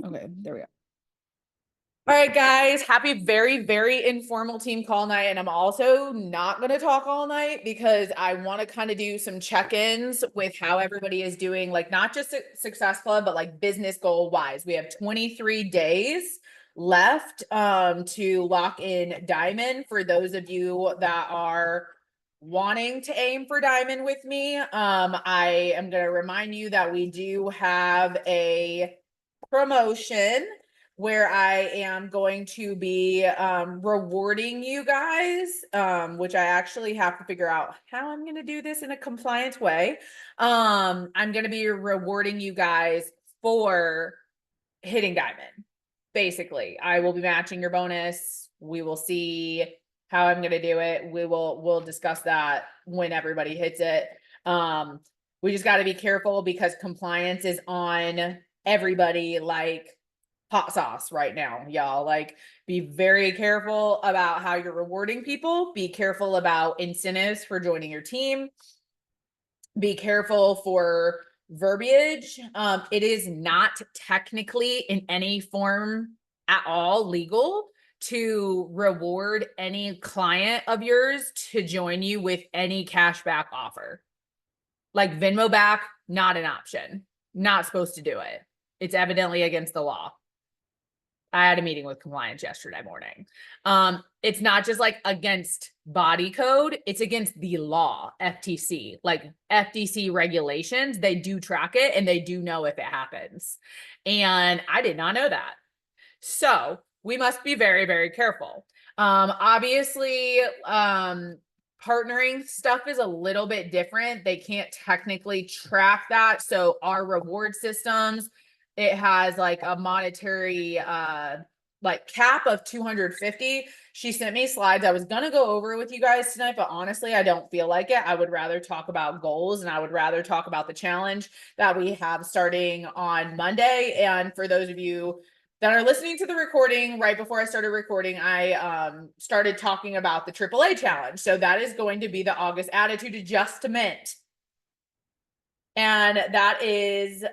Okay, there we go. All right, guys, happy very, very informal team call night. And I'm also not going to talk all night because I want to kind of do some check-ins with how everybody is doing, like not just Success Club, but like business goal wise. We have 23 days left to lock in Diamond for those of you that are wanting to aim for Diamond with me. I am going to remind you that we do have a promotion where I am going to be rewarding you guys, which I actually have to figure out how I'm going to do this in a compliant way. I'm going to be rewarding you guys for hitting Diamond. Basically, I will be matching your bonus. We will see how I'm going to do it. We'll discuss that when everybody hits it. We just got to be careful because compliance is on everybody like hot sauce right now, y'all. Like, be very careful about how you're rewarding people. Be careful about incentives for joining your team. Be careful for verbiage. It is not technically in any form at all legal to reward any client of yours to join you with any cashback offer. Like Venmo back, not an option. Not supposed to do it. It's evidently against the law. I had a meeting with compliance yesterday morning. It's not just like against body code, it's against the law, FTC, like FTC regulations. They do track it and they do know if it happens. And I did not know that. So we must be very, very careful. Obviously, partnering stuff is a little bit different. They can't technically track that. So our reward systems, it has like a monetary like cap of 250. She sent me slides. I was going to go over with you guys tonight, but honestly, I don't feel like it. I would rather talk about goals and I would rather talk about the challenge that we have starting on Monday. And for those of you that are listening to the recording, right before I started recording, I started talking about the AAA challenge. So that is going to be the August Attitude Adjustment. And that is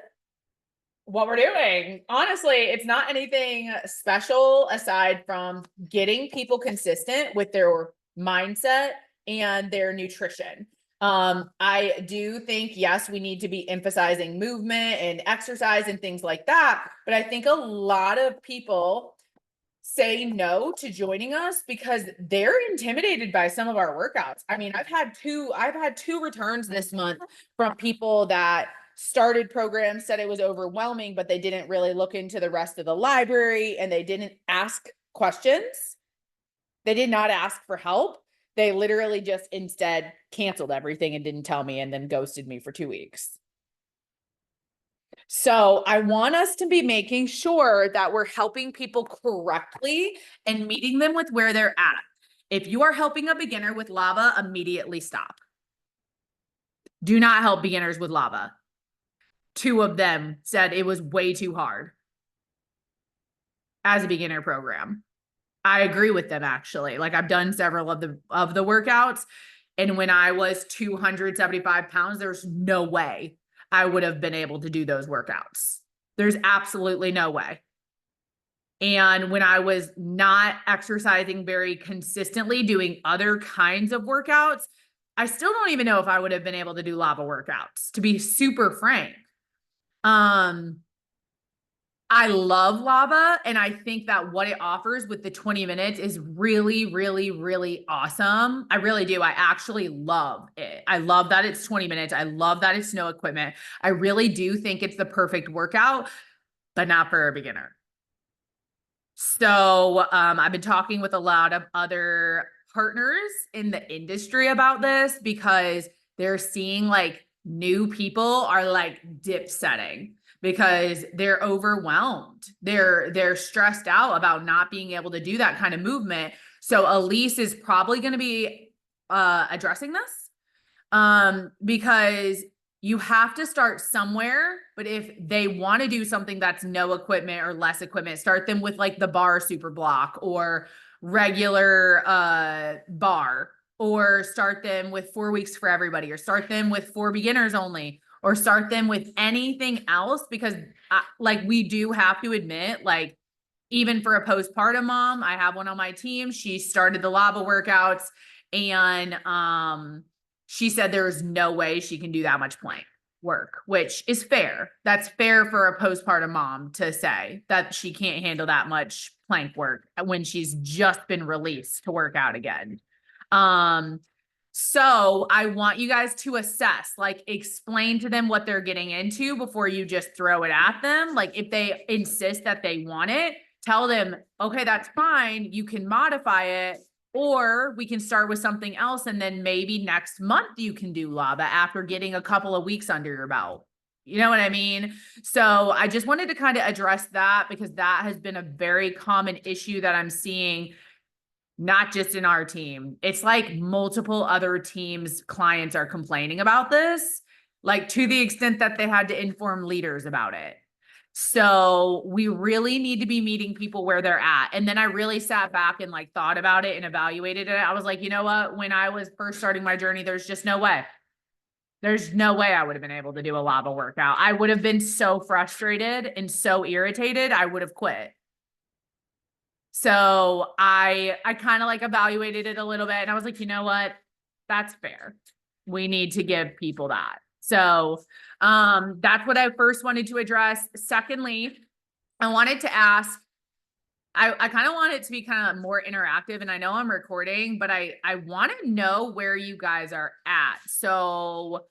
what we're doing. Honestly, it's not anything special aside from getting people consistent with their mindset and their nutrition. I do think, yes, we need to be emphasizing movement and exercise and things like that. But I think a lot of people say no to joining us because they're intimidated by some of our workouts. I mean, I've had two returns this month from people that started programs, said it was overwhelming, but they didn't really look into the rest of the library and they didn't ask questions. They did not ask for help. They literally just instead canceled everything and didn't tell me and then ghosted me for 2 weeks. So I want us to be making sure that we're helping people correctly and meeting them with where they're at. If you are helping a beginner with lava, immediately stop. Do not help beginners with lava. 2 of them said it was way too hard as a beginner program. I agree with them, actually. Like, I've done several of the workouts, and when I was 275 pounds, there's no way I would have been able to do those workouts. There's absolutely no way. And when I was not exercising very consistently, doing other kinds of workouts, I still don't even know if I would have been able to do lava workouts, to be super frank. I love lava, and I think that what it offers with the 20 minutes is really, really, really awesome. I really do. I actually love it. I love that it's 20 minutes. I love that it's no equipment. I really do think it's the perfect workout, but not for a beginner. So I've been talking with a lot of other partners in the industry about this because they're seeing like new people are like dip setting because they're overwhelmed. They're stressed out about not being able to do that kind of movement. So Elise is probably going to be addressing this because you have to start somewhere. But if they want to do something that's no equipment or less equipment, start them with like the bar super block or regular bar, or start them with 4 weeks for everybody, or start them with 4 beginners only, or start them with anything else, because like we do have to admit, like even for a postpartum mom, I have one on my team. She started the LAVA workouts, and she said there's no way she can do that much plank work, which is fair. That's fair for a postpartum mom to say that she can't handle that much plank work when she's just been released to work out again. So I want you guys to assess, like explain to them what they're getting into before you just throw it at them. Like if they insist that they want it, tell them, okay, that's fine. You can modify it, or we can start with something else. And then maybe next month you can do LAVA after getting a couple of weeks under your belt. You know what I mean? So I just wanted to kind of address that, because that has been a very common issue that I'm seeing, not just in our team. It's like multiple other teams' clients are complaining about this, like to the extent that they had to inform leaders about it. So we really need to be meeting people where they're at. And then I really sat back and like thought about it and evaluated it. I was like, you know what? When I was first starting my journey, there's just no way. There's no way I would have been able to do a LAVA workout. I would have been so frustrated and so irritated, I would have quit. So I kind of like evaluated it a little bit, and I was like, you know what? That's fair. We need to give people that. So that's what I first wanted to address. Secondly, I wanted to ask, I kind of want it to be kind of more interactive, and I know I'm recording, but I want to know where you guys are at. So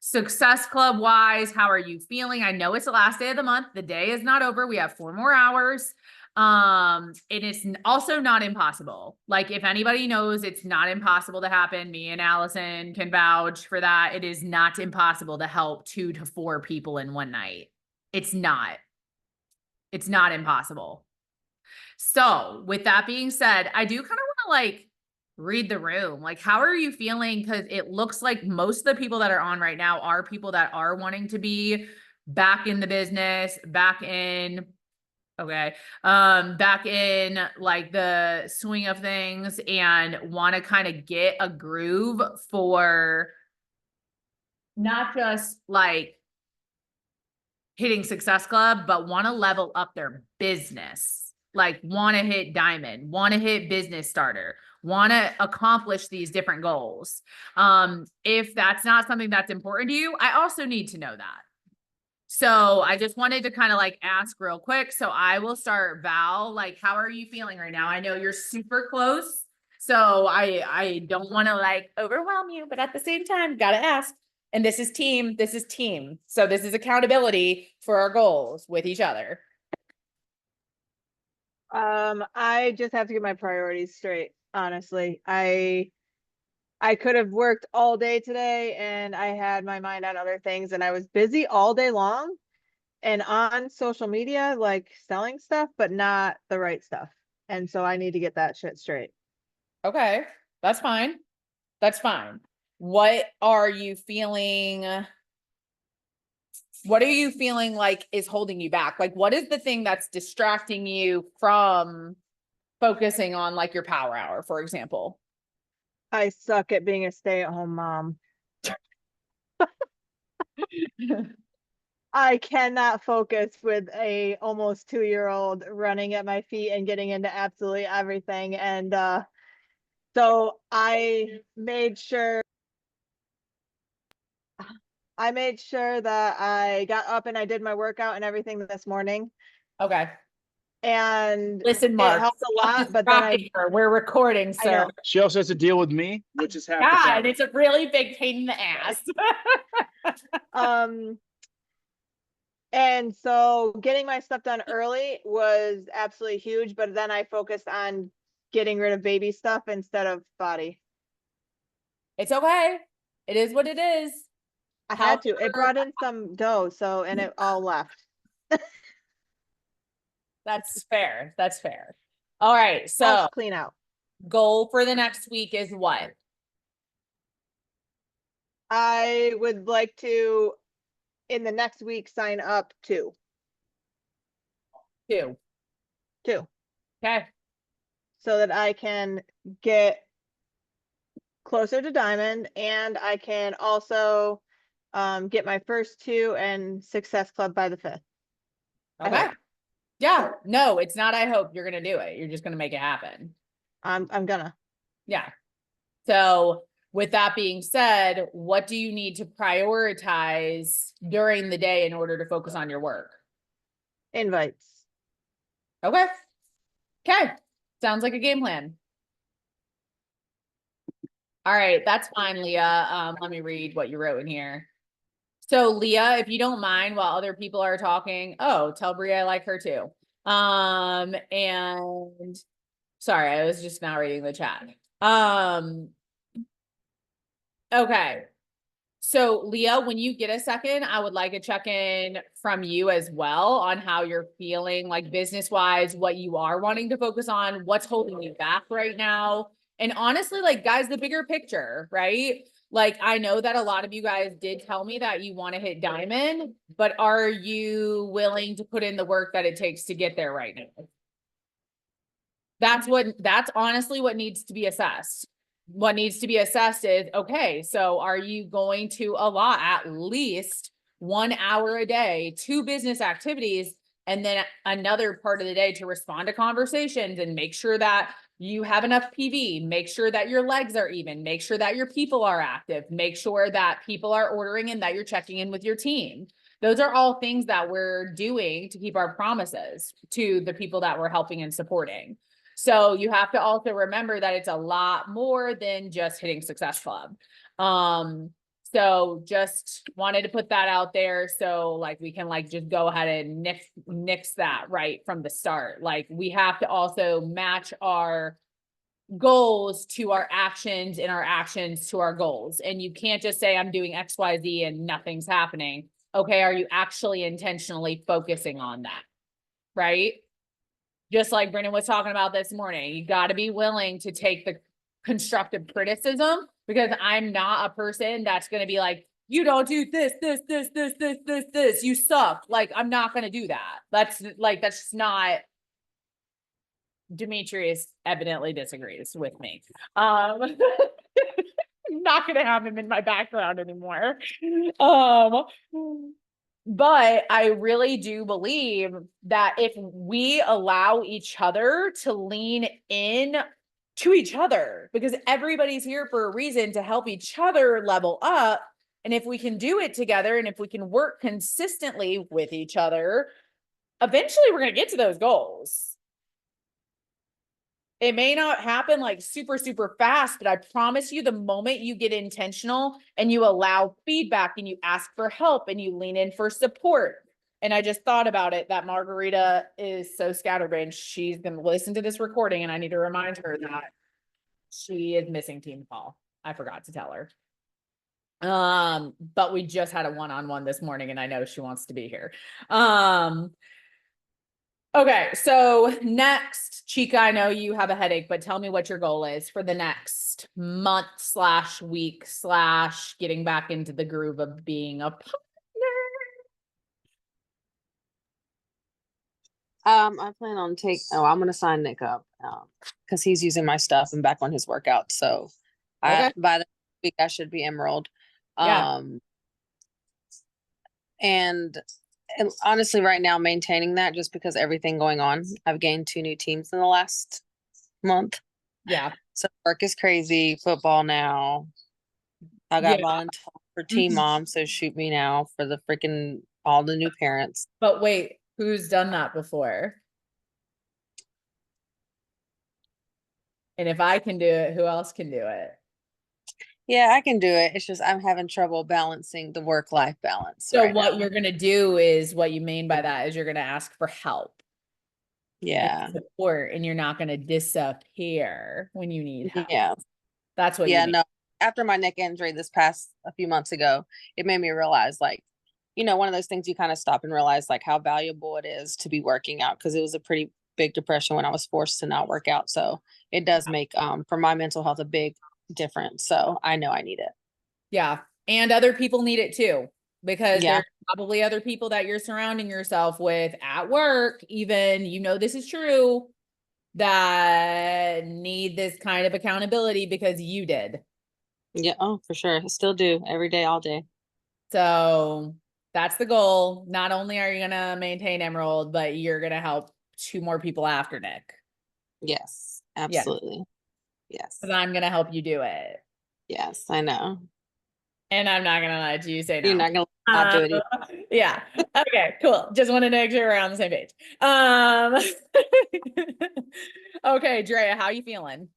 Success Club wise, how are you feeling? I know it's the last day of the month. The day is not over. We have 4 more hours. It is also not impossible. Like if anybody knows, it's not impossible to happen. Me and Allison can vouch for that. It is not impossible to help 2 to 4 people in one night. It's not impossible. So with that being said, I do kind of want to like read the room. Like, how are you feeling? Because it looks like most of the people that are on right now are people that are wanting to be back in the business, back in like the swing of things, and want to kind of get a groove for not just like hitting Success Club, but want to level up their business, like want to hit diamond, want to hit business starter, want to accomplish these different goals. If that's not something that's important to you, I also need to know that. So I just wanted to kind of like ask real quick. So I will start. Val, like, how are you feeling right now? I know you're super close, so I don't want to like overwhelm you, but at the same time, gotta ask. And this is team. This is team. So this is accountability for our goals with each other. I just have to get my priorities straight, honestly. I could have worked all day today, and I had my mind on other things, and I was busy all day long and on social media, like selling stuff, but not the right stuff. And so I need to get that shit straight. Okay, that's fine. That's fine. What are you feeling? What are you feeling like is holding you back? Like, what is the thing that's distracting you from focusing on like your power hour, for example? I suck at being a stay-at-home mom. I cannot focus with a almost 2-year-old running at my feet and getting into absolutely everything. And so I made sure that I got up and I did my workout and everything this morning. Okay. And Listen, it Mark, helped a stop lot, but then distracting her. We're recording, I sir. know. She also has to deal with me, which is half the Yeah, battle. and it's a really big pain in the ass. And so getting my stuff done early was absolutely huge, but then I focused on getting rid of baby stuff instead of body. It's okay. It is what it is. I had to. It brought in some dough, so and it all left. That's fair. That's fair. All right. So House clean out. goal for the next week is what? I would like to, in the next week, sign up 2. 2. 2. Okay. So that I can get closer to diamond, and I can also get my first 2 and Success Club by the 5th. I Okay. hope. Yeah, no, it's not, I hope you're gonna do it. You're just gonna make it happen. I'm gonna. Yeah. So with that being said, what do you need to prioritize during the day in order to focus on your work? Invites. Okay. Okay. Sounds like a game plan. All right, that's fine, Leah. Let me read what you wrote in here. So Leah, if you don't mind, while other people are talking, oh, tell Bria I like her too. And sorry, I was just now reading the chat. Okay. So Leah, when you get a second, I would like a check-in from you as well on how you're feeling, like business-wise, what you are wanting to focus on, what's holding you back right now. And honestly, like guys, the bigger picture, right? Like I know that a lot of you guys did tell me that you want to hit diamond, but are you willing to put in the work that it takes to get there right now? That's honestly what needs to be assessed. What needs to be assessed is, okay, so are you going to allot at least 1 hour a day to business activities and then another part of the day to respond to conversations and make sure that you have enough PV, make sure that your legs are even, make sure that your people are active, make sure that people are ordering and that you're checking in with your team. Those are all things that we're doing to keep our promises to the people that we're helping and supporting. So you have to also remember that it's a lot more than just hitting Success Club. So just wanted to put that out there. So like, we can like, just go ahead and nix that right from the start. Like we have to also match our goals to our actions and our actions to our goals. And you can't just say, I'm doing X, Y, Z and nothing's happening. Okay. Are you actually intentionally focusing on that? Right? Just like Brendan was talking about this morning, you got to be willing to take the constructive criticism, because I'm not a person that's going to be like, you don't do this, you suck. Like, I'm not going to do that. That's just not. Demetrius evidently disagrees with me. Not going to have him in my background anymore. But I really do believe that if we allow each other to lean in to each other, because everybody's here for a reason to help each other level up. And if we can do it together and if we can work consistently with each other, eventually we're going to get to those goals. It may not happen like super, super fast, but I promise you the moment you get intentional and you allow feedback and you ask for help and you lean in for support. And I just thought about it that Margarita is so scatterbrained. She's going to listen to this recording and I need to remind her that she is missing team call. I forgot to tell her. But we just had a one-on-one this morning and I know she wants to be here. Okay, so next, Chica, I know you have a headache, but tell me what your goal is for the next month / week / getting back into the groove of being a partner. I plan on I'm gonna sign Nick up, because he's using my stuff and back on his workout. So Okay. by the week I should be Emerald. Yeah. And honestly, right now maintaining that just because everything going on. I've gained 2 new teams in the last month. Yeah. So work is crazy. Football now. I got volunteered for Team Mom, so shoot me now for the freaking all the new parents. But wait, who's done that before? And if I can do it, who else can do it? Yeah, I can do it. It's just I'm having trouble balancing the work-life balance. So right what now. you're going to do is, what you mean by that is you're going to ask for help. Yeah. And support, and you're not going to disappear when you need help. Yeah. That's what Yeah, you mean. no. After my neck injury this past a few months ago, it made me realize, like, one of those things you kind of stop and realize like how valuable it is to be working out, because it was a pretty big depression when I was forced to not work out. So it does make for my mental health a big difference. So I know I need it. Yeah. And other people need it too, because Yeah. there's probably other people that you're surrounding yourself with at work, even, this is true, that need this kind of accountability because you did. Yeah. Oh, for sure. I still do every day, all day. So that's the goal. Not only are you gonna maintain Emerald, but you're gonna help 2 more people after Nick. Yes, absolutely. Yes. Cause I'm gonna help you do it. Yes, I know. And I'm not gonna let you say no. You're not gonna I'll do it. Yeah. Okay, cool. Just wanted to make sure we're on the same page. Okay, Drea, how you feeling?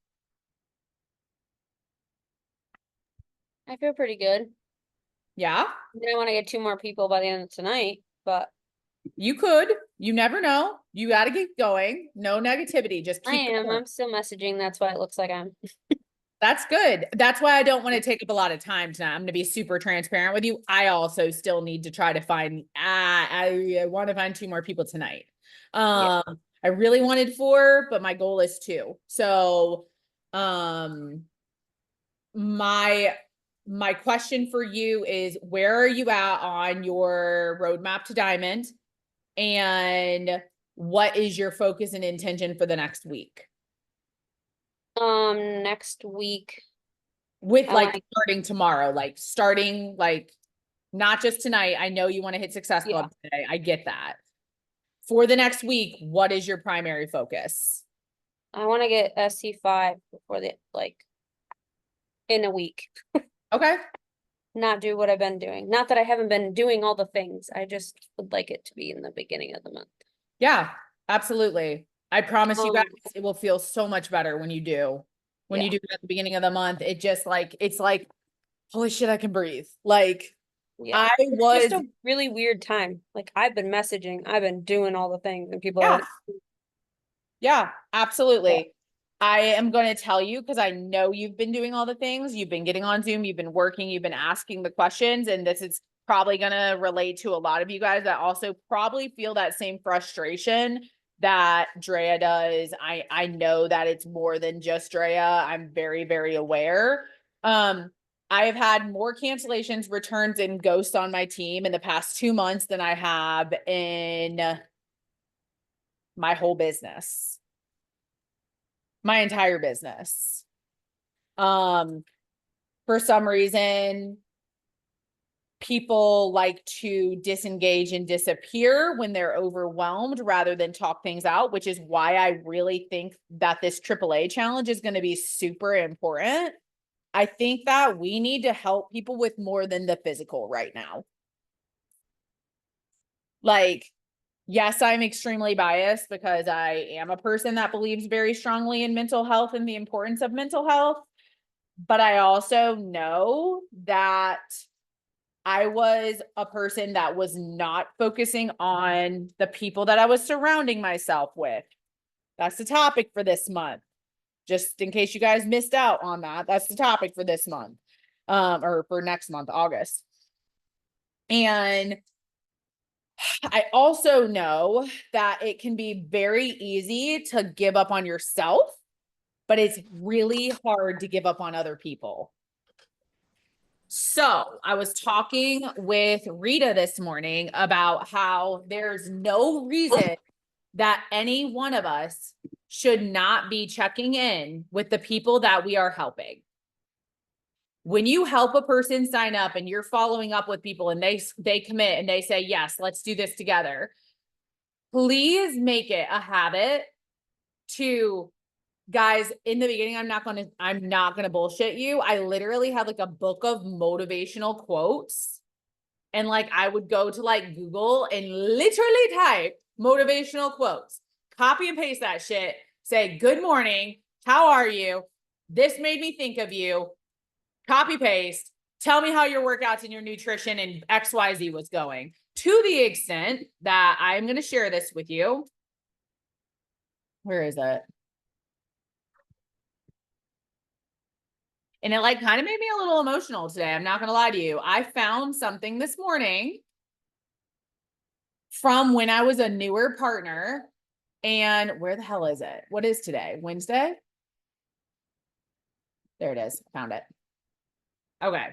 I feel pretty good. Yeah, I mean, I want to get 2 more people by the end of tonight, but you could. You never know. You got to get going. No negativity. Just I keep am. going. I'm still messaging. That's why it looks like I'm. That's good. That's why I don't want to take up a lot of time tonight. I'm going to be super transparent with you. I also still need to try to find, I want to find 2 more people tonight. Yeah. I really wanted 4, but my goal is 2. So, my question for you is, where are you at on your roadmap to Diamond? And what is your focus and intention for the next week? Next week. With I like wanna- starting like not just tonight. I know you want to hit Success Club today. I get that. For the next week, what is your primary focus? I want to get SC5 before in a week. Okay. Not do what I've been doing. Not that I haven't been doing all the things. I just would like it to be in the beginning of the month. Yeah, absolutely. I promise you guys, Um, it will feel so much better when you do. When you Yeah. do it at the beginning of the month, it just like, it's like, holy shit, I can breathe. Like, Yeah. I was, Just a really weird time. Like I've been messaging, I've been doing all the things, and people are yeah, like, yeah, absolutely. I am going to tell you, because I know you've been doing all the things. You've been getting on Zoom, you've been working, you've been asking the questions, and this is probably going to relate to a lot of you guys that also probably feel that same frustration that Drea does. I know that it's more than just Drea. I'm very, very aware. I have had more cancellations, returns, and ghosts on my team in the past 2 months than I have in my whole business. My entire business. For some reason, people like to disengage and disappear when they're overwhelmed rather than talk things out, which is why I really think that this AAA challenge is going to be super important. I think that we need to help people with more than the physical right now. Like, yes, I'm extremely biased because I am a person that believes very strongly in mental health and the importance of mental health. But I also know that I was a person that was not focusing on the people that I was surrounding myself with. That's the topic for this month. Just in case you guys missed out on that, that's the topic for this month, or for next month, August. And I also know that it can be very easy to give up on yourself, but it's really hard to give up on other people. So I was talking with Rita this morning about how there's no reason that any one of us should not be checking in with the people that we are helping. When you help a person sign up and you're following up with people and they commit and they say, yes, let's do this together, please make it a habit to, guys, in the beginning, I'm not gonna bullshit you. I literally had like a book of motivational quotes. And like I would go to like Google and literally type motivational quotes, copy and paste that shit, say, good morning, how are you? This made me think of you. Copy paste, tell me how your workouts and your nutrition and XYZ was going, to the extent that I'm going to share this with you. Where is it? And it like kind of made me a little emotional today. I'm not going to lie to you. I found something this morning from when I was a newer partner. And where the hell is it? What is today? Wednesday? There it is. Found it. Okay.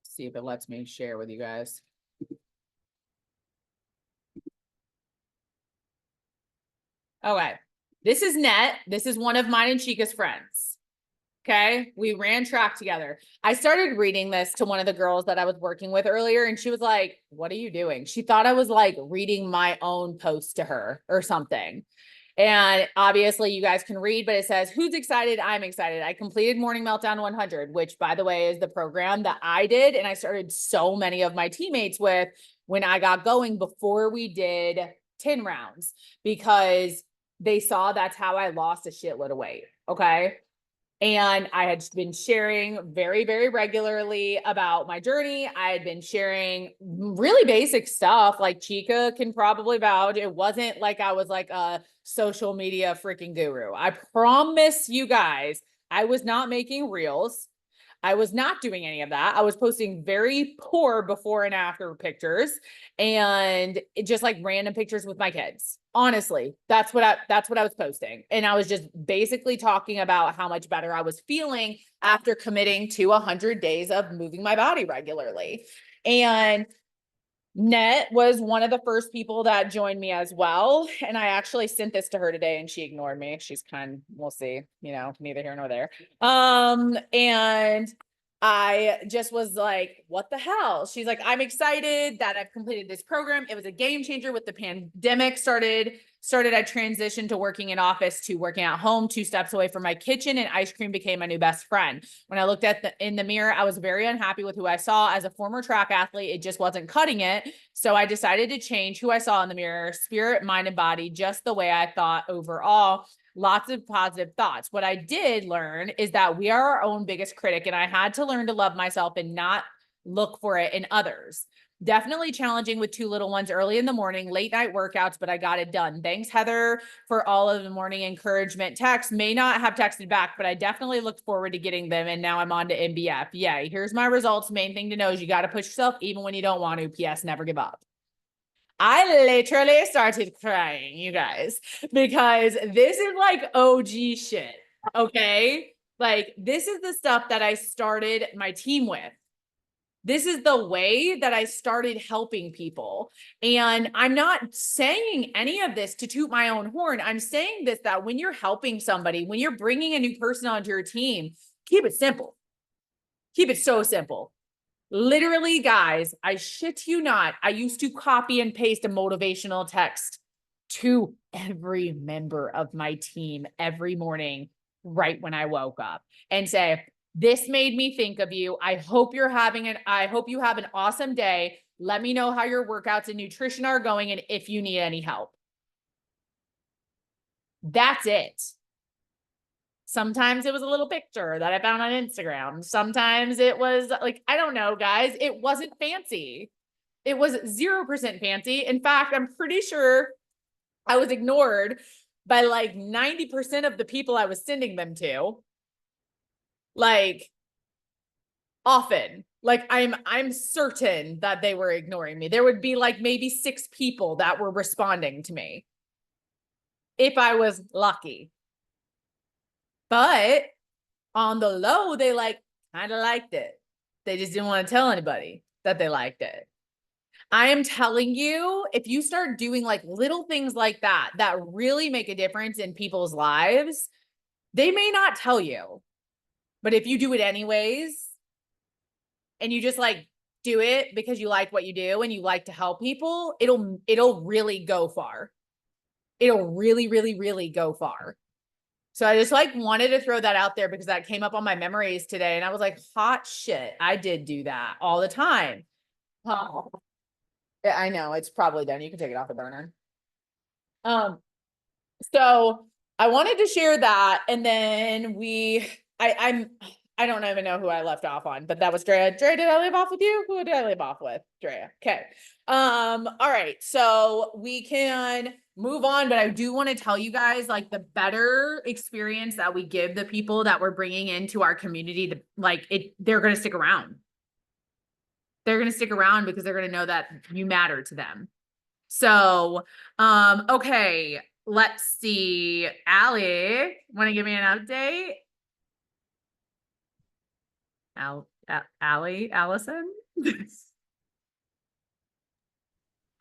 See if it lets me share with you guys. Okay. This is Net. This is one of mine and Chica's friends. Okay. We ran track together. I started reading this to one of the girls that I was working with earlier, and she was like, "What are you doing?" She thought I was like reading my own post to her or something. And obviously, you guys can read, but it says, "Who's excited? I'm excited. I completed Morning Meltdown 100, which, by the way, is the program that I did. And I started so many of my teammates with when I got going before we did 10 rounds, because they saw that's how I lost a shitload of weight. Okay. And I had been sharing very, very regularly about my journey. I had been sharing really basic stuff, like Chica can probably vouch. It wasn't like I was like a social media freaking guru. I promise you guys, I was not making reels. I was not doing any of that. I was posting very poor before and after pictures, and just like random pictures with my kids. Honestly, that's what I was posting. And I was just basically talking about how much better I was feeling after committing to 100 days of moving my body regularly. And Net was one of the first people that joined me as well. And I actually sent this to her today and she ignored me. We'll see, neither here nor there. And I just was like, what the hell? She's like, I'm excited that I've completed this program. It was a game changer with the pandemic started. I transitioned to working in office to working at home, 2 steps away from my kitchen, and ice cream became my new best friend. When I looked in the mirror, I was very unhappy with who I saw. As a former track athlete, it just wasn't cutting it. So I decided to change who I saw in the mirror, spirit, mind, and body, just the way I thought overall. Lots of positive thoughts. What I did learn is that we are our own biggest critic, and I had to learn to love myself and not look for it in others. Definitely challenging with 2 little ones early in the morning, late night workouts, but I got it done. Thanks, Heather, for all of the morning encouragement texts. May not have texted back, but I definitely looked forward to getting them. And now I'm on to MBF. Yay. Here's my results. Main thing to know is you got to push yourself even when you don't want to. PS, never give up. I literally started crying, you guys, because this is like OG shit. Okay. Like, this is the stuff that I started my team with. This is the way that I started helping people. And I'm not saying any of this to toot my own horn. I'm saying this, that when you're helping somebody, when you're bringing a new person onto your team, keep it simple. Keep it so simple. Literally, guys, I shit you not. I used to copy and paste a motivational text to every member of my team every morning, right when I woke up, and say, this made me think of you. I hope you have an awesome day. Let me know how your workouts and nutrition are going and if you need any help. That's it. Sometimes it was a little picture that I found on Instagram. Sometimes it was like, I don't know, guys, it wasn't fancy. It was 0% fancy. In fact, I'm pretty sure I was ignored by like 90% of the people I was sending them to. Like, often, like I'm certain that they were ignoring me. There would be like maybe 6 people that were responding to me if I was lucky. But on the low, they like kind of liked it. They just didn't want to tell anybody that they liked it. I am telling you, if you start doing like little things like that, that really make a difference in people's lives, they may not tell you, but if you do it anyways, and you just like do it because you like what you do and you like to help people, it'll really go far. It'll really, really, really go far. So I just like wanted to throw that out there because that came up on my memories today. And I was like, hot shit. I did do that all the time. Oh, yeah, I know it's probably done. You can take it off the burner. So I wanted to share that. And then I don't even know who I left off on, but that was Drea. Drea, did I leave off with you? Who did I leave off with? Drea. Okay. All right. So we can move on, but I do want to tell you guys like the better experience that we give the people that we're bringing into our community, they're going to stick around. They're going to stick around because they're going to know that you matter to them. So, okay, let's see. Allie, want to give me an update? Allison?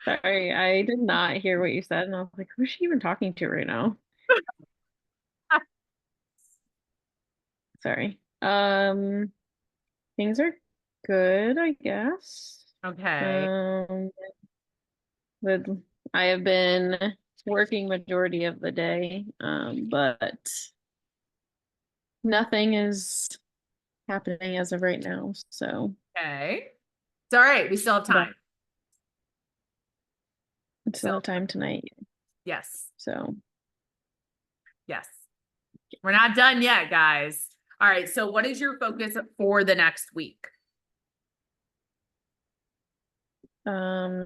Sorry, I did not hear what you said, and I was like, who's she even talking to right now? Sorry. Things are good, I guess. Okay. With I have been working majority of the day, but nothing is happening as of right now. So Okay. It's all right. We still have But- time. it's still time tonight. Yes. So Yes. We're not done yet, guys. All right. So what is your focus for the next week? um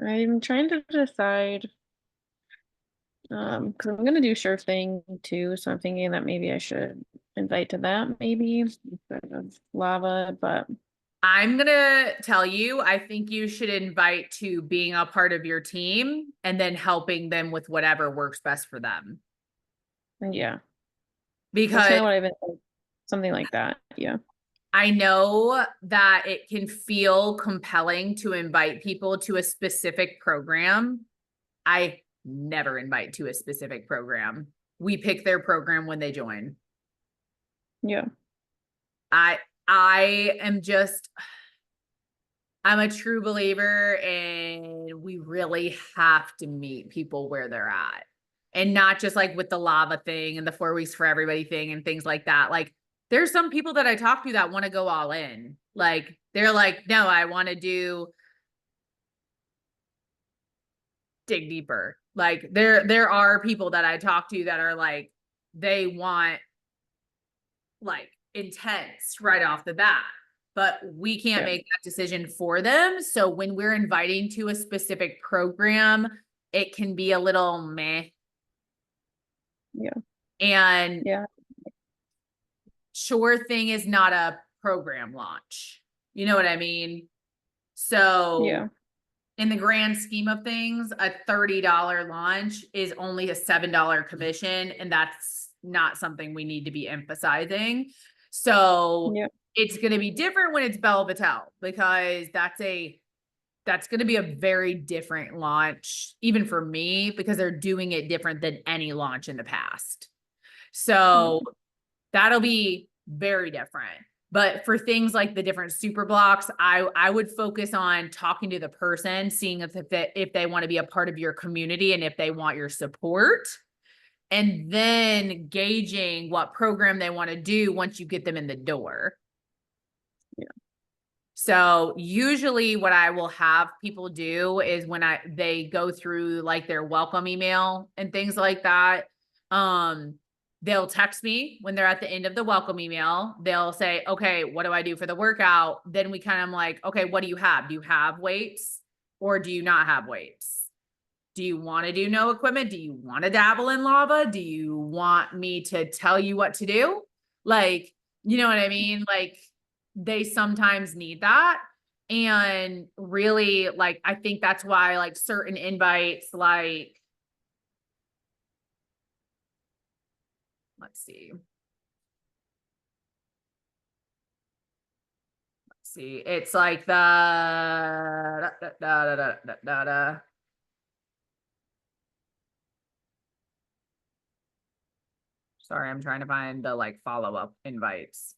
I'm trying to decide because I'm gonna do Sure Thing too, so I'm thinking that maybe I should invite to that maybe instead of lava, but I'm gonna tell you, I think you should invite to being a part of your team and then helping them with whatever works best for them. yeah, that's Because kind of what I've been something like that. Yeah. I know that it can feel compelling to invite people to a specific program. I never invite to a specific program. We pick their program when they join. Yeah. I am just, I'm a true believer and we really have to meet people where they're at. And not just like with the lava thing and the 4 weeks for everybody thing and things like that. Like there's some people that I talk to that want to go all in. Like they're like, no, I want to do dig deeper. Like there are people that I talk to that are like, they want like intense right off the bat, but we can't Yeah. make that decision for them. So when we're inviting to a specific program, it can be a little meh. Yeah. And Yeah. Sure Thing is not a program launch. You know what I mean? So Yeah. in the grand scheme of things, a $30 launch is only a $7 commission, and that's not something we need to be emphasizing. So Yeah. it's going to be different when it's Belle Vitale, because that's going to be a very different launch, even for me, because they're doing it different than any launch in the past. So that'll be very different. But for things like the different super blocks, I would focus on talking to the person, seeing if they want to be a part of your community and if they want your support, and then gauging what program they want to do once you get them in the door. Yeah. So usually what I will have people do is when they go through like their welcome email and things like that, they'll text me when they're at the end of the welcome email. They'll say, okay, what do I do for the workout? Then we kind of like, okay, what do you have? Do you have weights or do you not have weights? Do you want to do no equipment? Do you want to dabble in lava? Do you want me to tell you what to do? Like, you know what I mean? Like they sometimes need that. And really, like, I think that's why like certain invites, like, let's see. Let's see. It's like the sorry, I'm trying to find the like follow-up invites.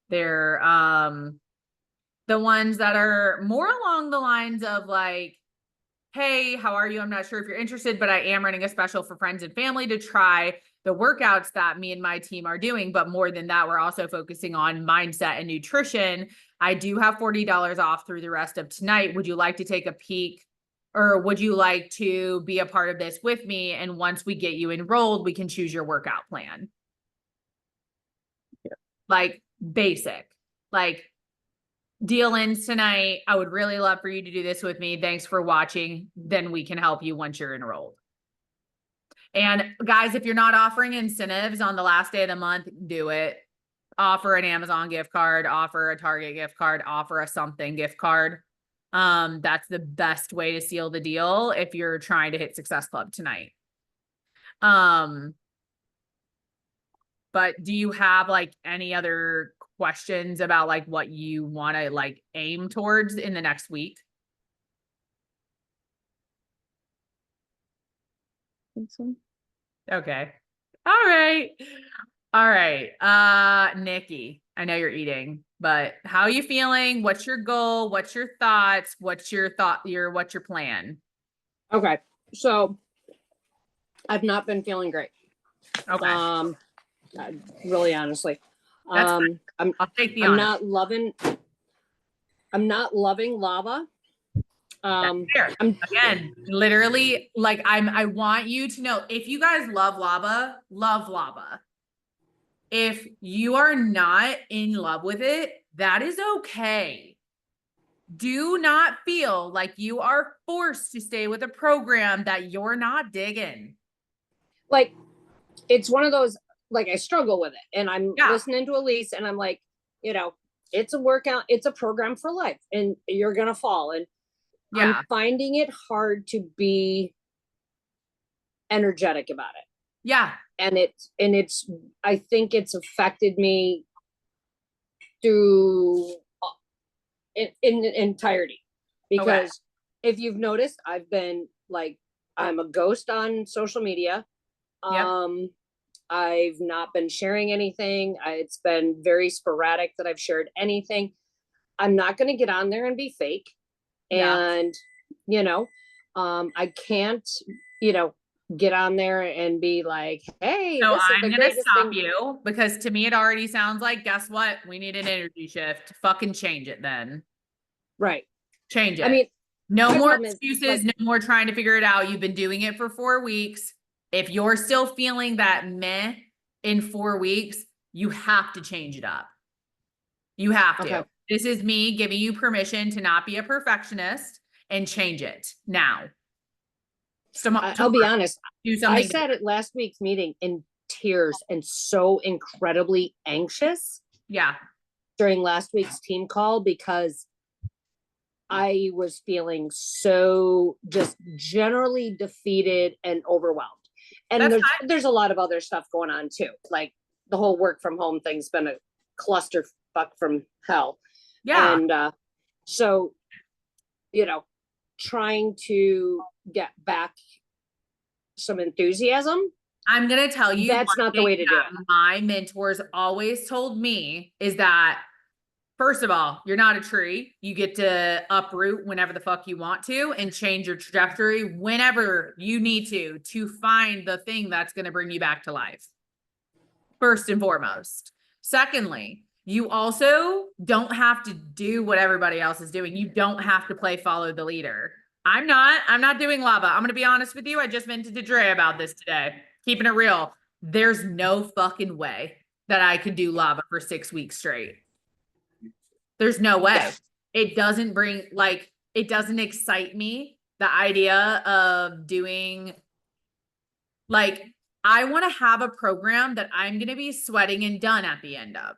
They're the ones that are more along the lines of like, hey, how are you? I'm not sure if you're interested, but I am running a special for friends and family to try the workouts that me and my team are doing. But more than that, we're also focusing on mindset and nutrition. I do have $40 off through the rest of tonight. Would you like to take a peek, or would you like to be a part of this with me? And once we get you enrolled, we can choose your workout plan. Yeah. Like basic, like deal ends tonight. I would really love for you to do this with me. Thanks for watching. Then we can help you once you're enrolled. And guys, if you're not offering incentives on the last day of the month, do it. Offer an Amazon gift card, offer a Target gift card, offer a something gift card. That's the best way to seal the deal if you're trying to hit Success Club tonight. But do you have like any other questions about like what you want to like aim towards in the next week? think so. Okay. All right. All right. Nikki, I know you're eating, but how are you feeling? What's your goal? What's your thoughts? What's your plan? Okay, so I've not been feeling great. Okay. Really honestly. That's fine. I'm I'll take the I'm honor. not loving lava. That's fair. I'm Again, literally, like I want you to know, if you guys love lava. If you are not in love with it, that is okay. Do not feel like you are forced to stay with a program that you're not digging. like, it's one of those, like, I struggle with it, and I'm Yeah. listening to Elise, and I'm like, it's a workout, it's a program for life, and you're gonna fall. And Yeah. I'm finding it hard to be energetic about it. Yeah. And it's I think it's affected me through in entirety, because if you've noticed, I've been like, I'm a ghost on social media. Yep. I've not been sharing anything. It's been very sporadic that I've shared anything. I'm not going to get on there and be fake. Yeah. And I can't get on there and be like, hey, So this is I'm the gonna greatest stop thing. you, because to me it already sounds like, guess what? We need an energy shift. Fucking change it then. Right. Change it. I mean, no my more problem is, excuses, like- no more trying to figure it out. You've been doing it for 4 weeks. If you're still feeling that meh in 4 weeks, you have to change it up. You have to. Okay. This is me giving you permission to not be a perfectionist and change it now. I'll be honest. Do I something. sat at last week's meeting in tears and so incredibly anxious Yeah. during last week's team call, because I was feeling so just generally defeated and overwhelmed. And That's there's a lot of other stuff going on too. Like, the whole work from home thing's been a clusterfuck from hell. Yeah. And so, trying to get back some enthusiasm. I'm going to tell you, That's not the way to do it. My mentors always told me is that, first of all, you're not a tree. You get to uproot whenever the fuck you want to and change your trajectory whenever you need to find the thing that's going to bring you back to life. First and foremost. Secondly, you also don't have to do what everybody else is doing. You don't have to follow the leader. I'm not doing lava. I'm going to be honest with you. I just vented to Dre about this today. Keeping it real. There's no fucking way that I could do lava for 6 weeks straight. There's no way. It doesn't it doesn't excite me. The idea of doing, I want to have a program that I'm going to be sweating and done at the end of.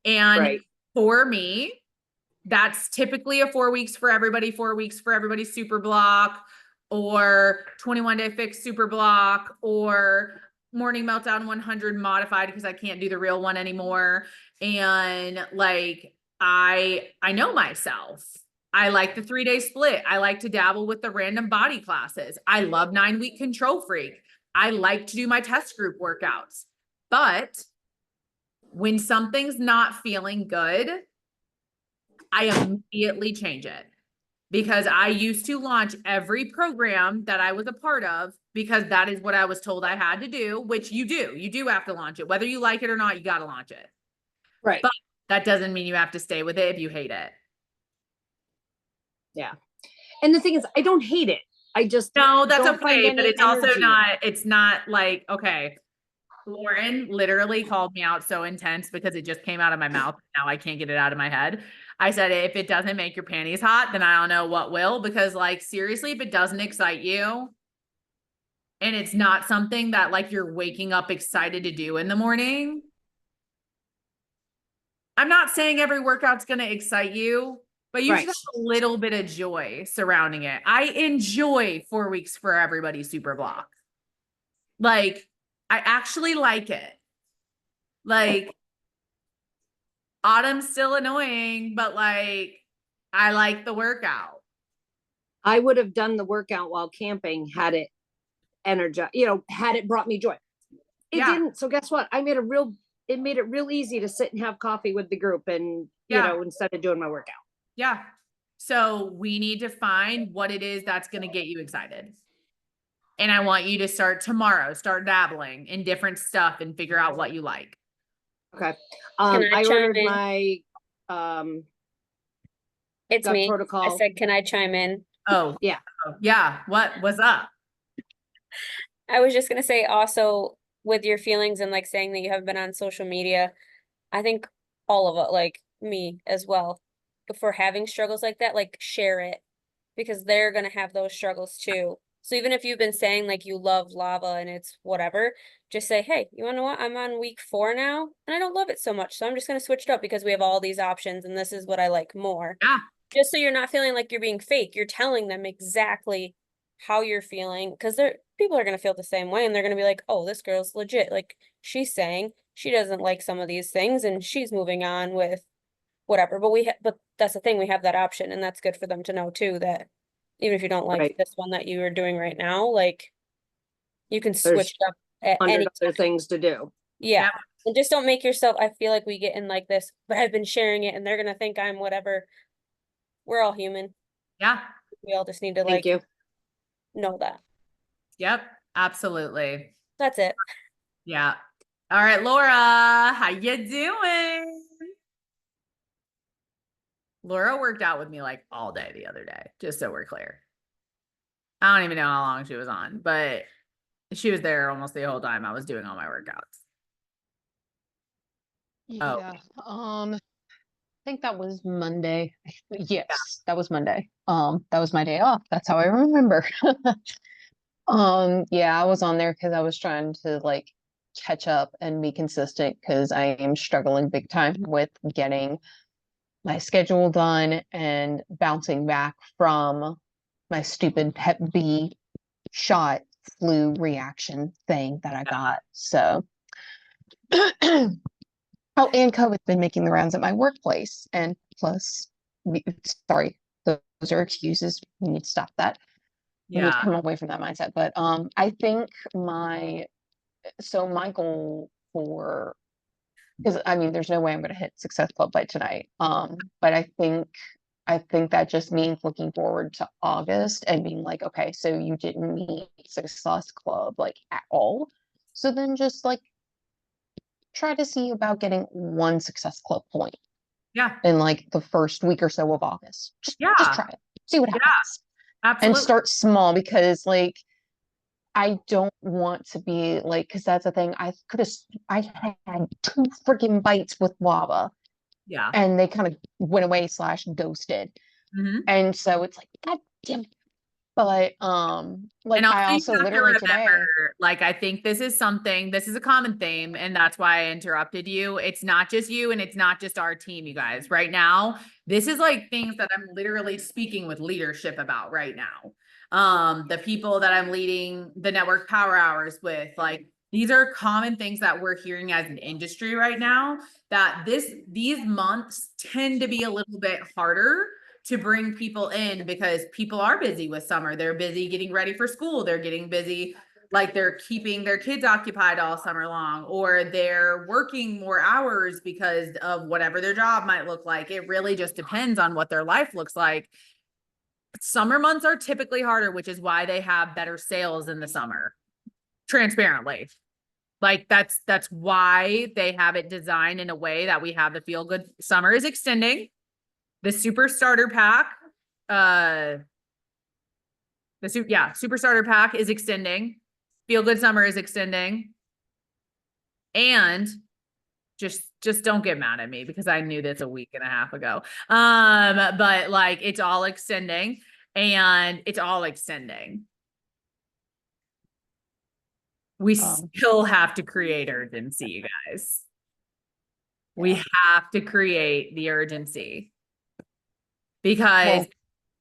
And for me, that's typically a 4 weeks for everybody, 4 weeks for everybody super block, or 21-day fix super block, or morning meltdown 100 modified, because I can't do the real one anymore. And I know myself. I like the 3-day split. I like to dabble with the random body classes. I love 9-week control freak. I like to do my test group workouts. But when something's not feeling good, I immediately change it, because I used to launch every program that I was a part of, because that is what I was told I had to do, which you do have to launch it. Whether you like it or not, you got to launch it. Right. But that doesn't mean you have to stay with it if you hate it. Yeah. And the thing is, I don't hate it. I just No, that's don't find okay. But any it's also energy. it's not like, okay. Lauren literally called me out so intense because it just came out of my mouth. Now I can't get it out of my head. I said, if it doesn't make your panties hot, then I don't know what will, because seriously, if it doesn't excite you and it's not something that you're waking up excited to do in the morning, I'm not saying every workout's going to excite you, but you should have a little bit of joy surrounding it. I enjoy 4 weeks for everybody super block. I actually like it. Autumn's still annoying, but I like the workout. I would have done the workout while camping had it energized, had it brought me joy. It Yeah. didn't. So guess what? It made it real easy to sit and have coffee with the group and, Yeah. instead of doing my workout. Yeah. So we need to find what it is that's going to get you excited. And I want you to start tomorrow, start dabbling in different stuff and figure out what you like. Okay. Can I I chime ordered in? my, It's gut me. I protocol. said, can I chime in? Oh, Yeah. Oh, yeah. What's up? I was just gonna say also with your feelings and like saying that you haven't been on social media, I think all of it, like me as well, if we're having struggles like that, like share it because they're gonna have those struggles too. So even if you've been saying like you love lava and it's whatever, just say, hey, you wanna know what? I'm on week 4 now and I don't love it so much. So I'm just gonna switch it up because we have all these options and this is what I like more. Yeah. Just so you're not feeling like you're being fake. You're telling them exactly how you're feeling because people are going to feel the same way and they're going to be like, oh, this girl's legit. Like she's saying she doesn't like some of these things and she's moving on with whatever. But that's the thing, we have that option and that's good for them to know too, that even if you don't like Right. this one that you are doing right now, like you can There's switch it up at any 100 other things to do. yeah. Yep. And just don't make yourself, I feel like we get in like this, but I've been sharing it and they're going to think I'm whatever. We're all human. Yeah. We all just need to Thank like you. know that. Yep. Absolutely. That's it. Yeah. All right, Laura, how you doing? Laura worked out with me like all day the other day, just so we're clear. I don't even know how long she was on, but she was there almost the whole time I was doing all my workouts. Oh. Yeah, I think that was Monday. Yes, that was Monday. That was my day off. That's how I remember. Yeah, I was on there because I was trying to like catch up and be consistent because I am struggling big time with getting my schedule done and bouncing back from my stupid Hep B shot flu reaction thing that I got. So oh, and COVID's been making the rounds at my workplace. And plus, sorry, those are excuses. We need to stop that. We need to Yeah. come away from that mindset. But I think my goal for, because I mean, there's no way I'm going to hit Success Club by tonight. But I think that just means looking forward to August and being like, okay, so you didn't meet Success Club like at all. So then just like try to see about getting 1 Success Club point Yeah. in like the first week or so of August. Just Yeah. try it. See what Yeah. happens. Absolutely. And start small because like I don't want to be like, because that's the thing. I had 2 freaking bites with lava Yeah. and they kind of went away / ghosted. Mhm. And so it's like, God damn it. But like And I you also have to literally today. remember, like, I think this is a common theme, and that's why I interrupted you. It's not just you, and it's not just our team, you guys. Right now, this is like things that I'm literally speaking with leadership about right now. The people that I'm leading the network power hours with, like, these are common things that we're hearing as an industry right now, that these months tend to be a little bit harder to bring people in because people are busy with summer. They're busy getting ready for school. They're getting busy, like they're keeping their kids occupied all summer long, or they're working more hours because of whatever their job might look like. It really just depends on what their life looks like. Summer months are typically harder, which is why they have better sales in the summer. Transparently. Like that's why they have it designed in a way that we have the feel good. Summer is extending. The super starter pack, super starter pack is extending. Feel good summer is extending. And just don't get mad at me because I knew this a week and a half ago. But like it's all extending and it's all extending. We still have to create urgency, you guys. We have to create the urgency. Because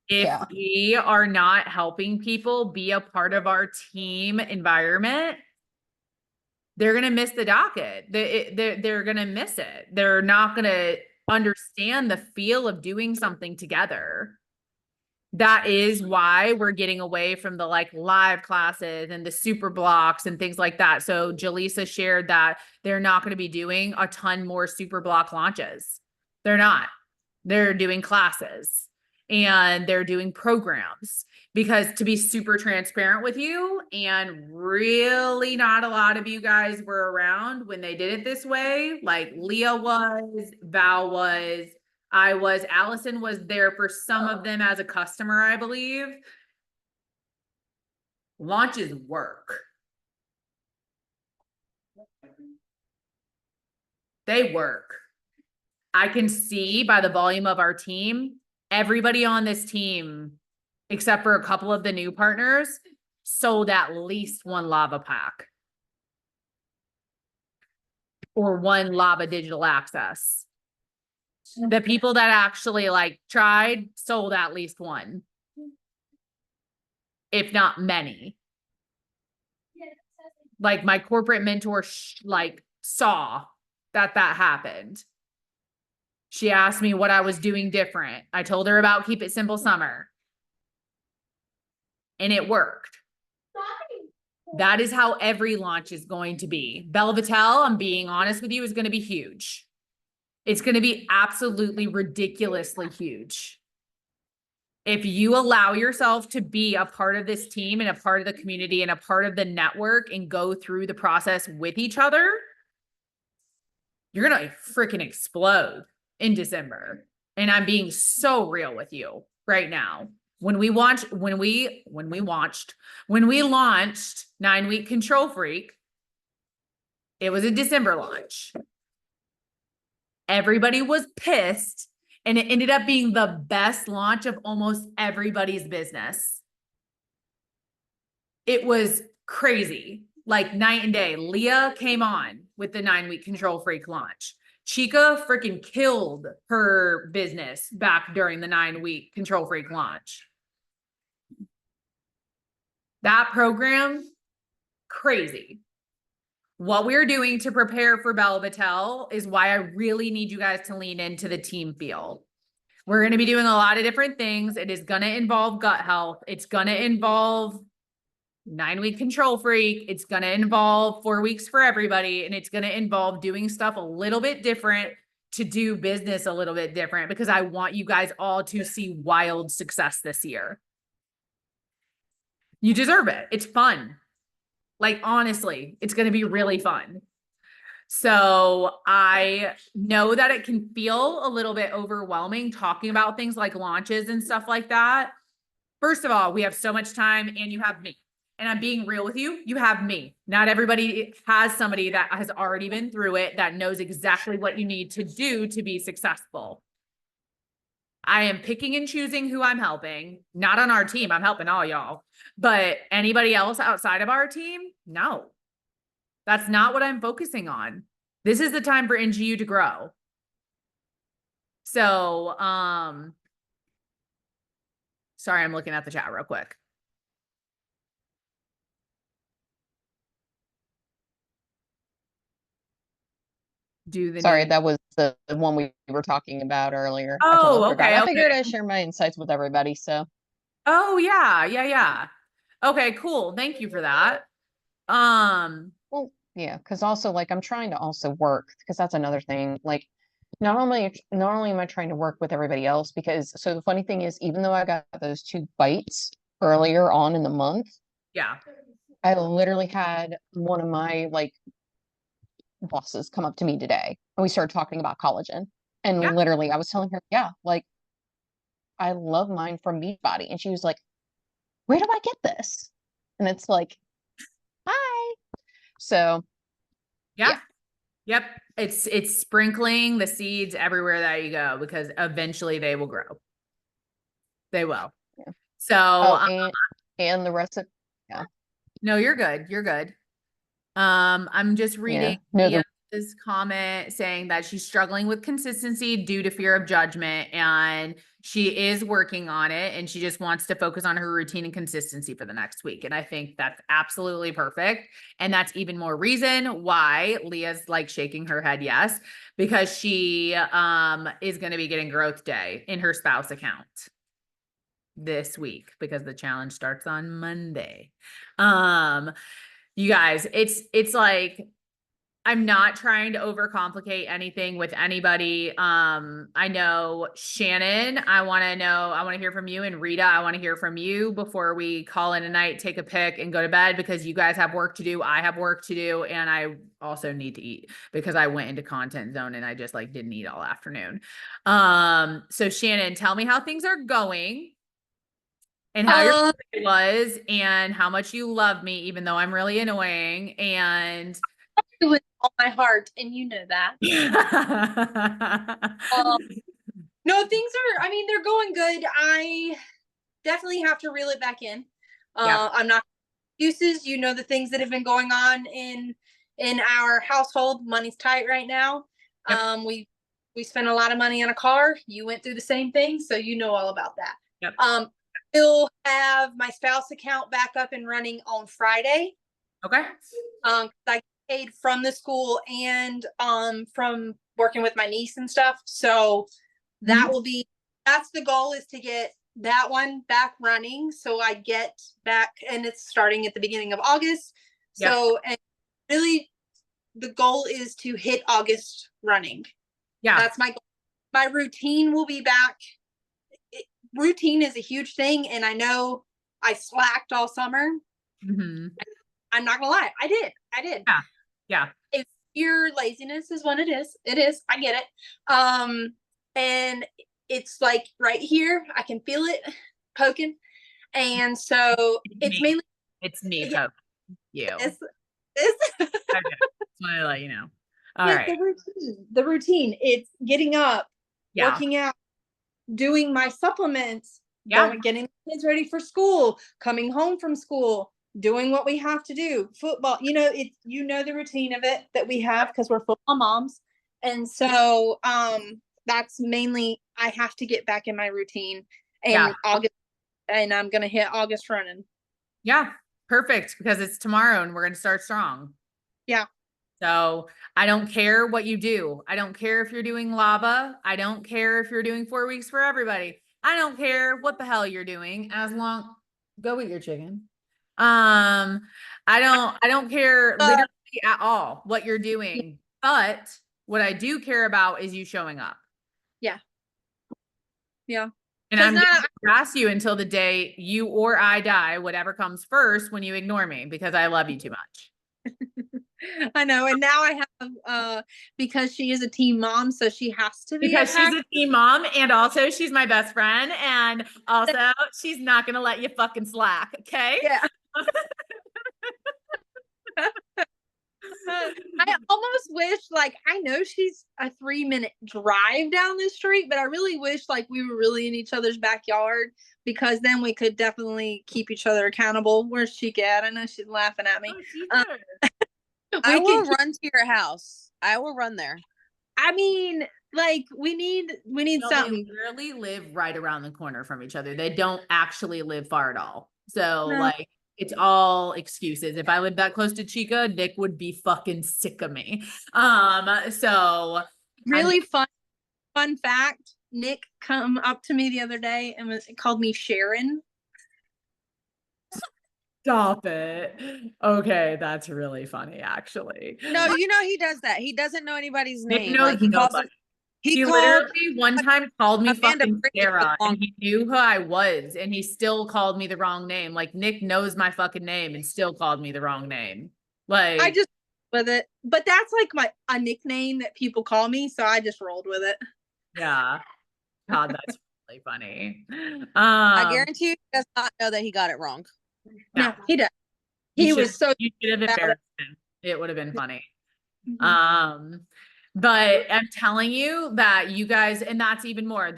if we are not helping people be a part of our team environment, they're going to miss the docket. They're going to miss it. They're not going to understand the feel of doing something together. That is why we're getting away from the like live classes and the super blocks and things like that. So Jaleesa shared that they're not going to be doing a ton more super block launches. They're not. They're doing classes and they're doing programs, because to be super transparent with you, and really not a lot of you guys were around when they did it this way. Like Leah was, Val was, I was, Allison was there for some of them as a customer, I believe. Launches work. They work. I can see by the volume of our team, everybody on this team, except for a couple of the new partners, sold at least one Lava pack or one Lava digital access. The people that actually like tried sold at least one, if not many. Like my corporate mentor like saw that happened. She asked me what I was doing different. I told her about Keep It Simple Summer. And it worked. That is how every launch is going to be. Belle Vitale, I'm being honest with you, is going to be huge. It's going to be absolutely ridiculously huge. If you allow yourself to be a part of this team and a part of the community and a part of the network and go through the process with each other, you're going to freaking explode in December. And I'm being so real with you right now. When we launched 9-week Control Freak, it was a December launch. Everybody was pissed, and it ended up being the best launch of almost everybody's business. It was crazy, like night and day. Leah came on with the 9-week Control Freak launch. Chica freaking killed her business back during the 9-week Control Freak launch. That program, crazy. What we're doing to prepare for Belle Vitale is why I really need you guys to lean into the team feel. We're going to be doing a lot of different things. It is going to involve gut health. It's going to involve 9-week Control Freak. It's going to involve 4 weeks for everybody. And it's going to involve doing stuff a little bit different to do business a little bit different, because I want you guys all to see wild success this year. You deserve it. It's fun. Like, honestly, it's going to be really fun. So I know that it can feel a little bit overwhelming talking about things like launches and stuff like that. First of all, we have so much time, and you have me. And I'm being real with you. You have me. Not everybody has somebody that has already been through it, that knows exactly what you need to do to be successful. I am picking and choosing who I'm helping. Not on our team. I'm helping all y'all. But anybody else outside of our team? No. That's not what I'm focusing on. This is the time for NGU to grow. So, sorry, I'm looking at the chat real quick. Sorry, that was the one we were talking about earlier. I Oh, totally forgot. okay, I figured okay. I'd share my insights with everybody, so. Oh, yeah. Okay, cool. Thank you for that. Well, yeah, because also like I'm trying to also work, because that's another thing. Like not only am I trying to work with everybody else, because so the funny thing is, even though I got those 2 bites earlier on in the month, yeah. I literally had one of my like bosses come up to me today and we started talking about collagen. And Yeah. literally I was telling her, yeah, like I love mine from Beachbody. And she was like, where do I get this? And it's like, hi. So Yeah. Yep. It's sprinkling the seeds everywhere that you go, because eventually they will grow. They will. Yeah. So, and the rest of, yeah. No, you're good. You're good. I'm just reading Leah's comment saying that she's struggling with consistency due to fear of judgment, and she is working on it, and she just wants to focus on her routine and consistency for the next week. And I think that's absolutely perfect. And that's even more reason why Leah's like shaking her head yes, because she is going to be getting growth day in her spouse account. this week because the challenge starts on Monday. You guys, it's like, I'm not trying to overcomplicate anything with anybody. I know Shannon, I want to hear from you, and Rita, I want to hear from you before we call in a night, take a pic and go to bed, because you guys have work to do. I have work to do. And I also need to eat because I went into content zone and I just like didn't eat all afternoon. So Shannon, tell me how things are going and how your day was and how much you love me, even though I'm really annoying. And with all my heart, and you know that. No, things are, I mean, they're going good. I definitely have to reel it back in. I'm not excuses. You know, the things that have been going on in our household. Money's tight right now. Yep. We spent a lot of money on a car. You went through the same thing, so you know all about that. Yep. Still have my spouse account back up and running on Friday. Okay. I paid from the school and from working with my niece and stuff. So that will be, that's the goal, is to get that one back running. So I get back, and it's starting at the beginning of August. Yep. So, and really the goal is to hit August running. Yeah. That's my goal. My routine will be back. Routine is a huge thing. And I know I slacked all summer. Mm-hmm. I'm not gonna lie. I did. Yeah. Yeah. If your laziness is what it is, I get it. And it's like right here, I can feel it poking. And so it's mainly, it's me poking you. It's I just want to let you know. All right. The routine. It's getting up, Yeah. working out, doing my supplements, Yeah. getting the kids ready for school, coming home from school, doing what we have to do, football, it's, the routine of it that we have because we're football moms. And so, that's mainly, I have to get back in my routine, and August, and I'm going to hit August running. Yeah. Perfect. Because it's tomorrow and we're going to start strong. Yeah. So I don't care what you do. I don't care if you're doing lava. I don't care if you're doing 4 weeks for everybody. I don't care what the hell you're doing, as long, go eat your chicken. I don't care literally at all what you're doing, but what I do care about is you showing up. Yeah. Yeah. And I'm gonna harass you until the day you or I die, whatever comes first, when you ignore me, because I love you too much. I know. And now I have, because she is a teen mom, so she has to be. Because she's a teen mom, and also she's my best friend, and also she's not going to let you fucking slack. Okay. Yeah. I almost wish, like, I know she's a 3-minute drive down the street, but I really wish, like, we were really in each other's backyard, because then we could definitely keep each other accountable. Where's she at? I know she's laughing at me. I will run to your house. I will run there. I mean, like, we need something. They literally live right around the corner from each other. They don't actually live far at all. So like, it's all excuses. If I lived that close to Chica, Nick would be fucking sick of me. So really fun fact, Nick come up to me the other day and called me Sharon. Stop it. Okay, that's really funny, actually. No, he does that. He doesn't know anybody's Nick name. knows Like, he nobody. He called literally one time called me Amanda fucking Brittany Sarah, wrong. and he knew who I was, and he still called me the wrong name. Like, Nick knows my fucking name and still called me the wrong name. Like, I just with it, but that's like a nickname that people call me, so I just rolled with it. yeah. God, that's really funny. I guarantee you, he does not know that he got it wrong. No, he does. He was so. You should have embarrassed him. It would have been funny. But I'm telling you that you guys, and that's even more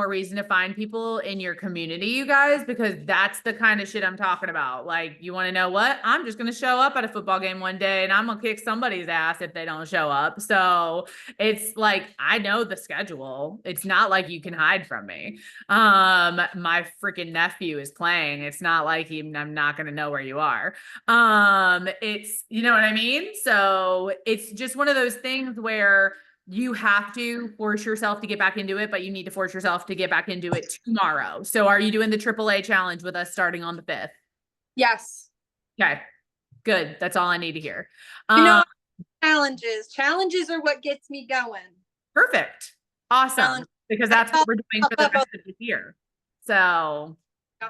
reason to find people in your community, you guys, because that's the kind of shit I'm talking about. Like, you want to know what? I'm just going to show up at a football game one day and I'm going to kick somebody's ass if they don't show up. So it's like, I know the schedule. It's not like you can hide from me. My freaking nephew is playing. It's not like I'm not going to know where you are. It's, you know what I mean? So it's just one of those things where you have to force yourself to get back into it, but you need to force yourself to get back into it tomorrow. So are you doing the AAA challenge with us starting on the 5th? Yes. Okay, good. That's all I need to hear. You know, challenges are what gets me going. Perfect. Awesome. Challenge- Because that's what we're doing for the rest of the year. So Yeah.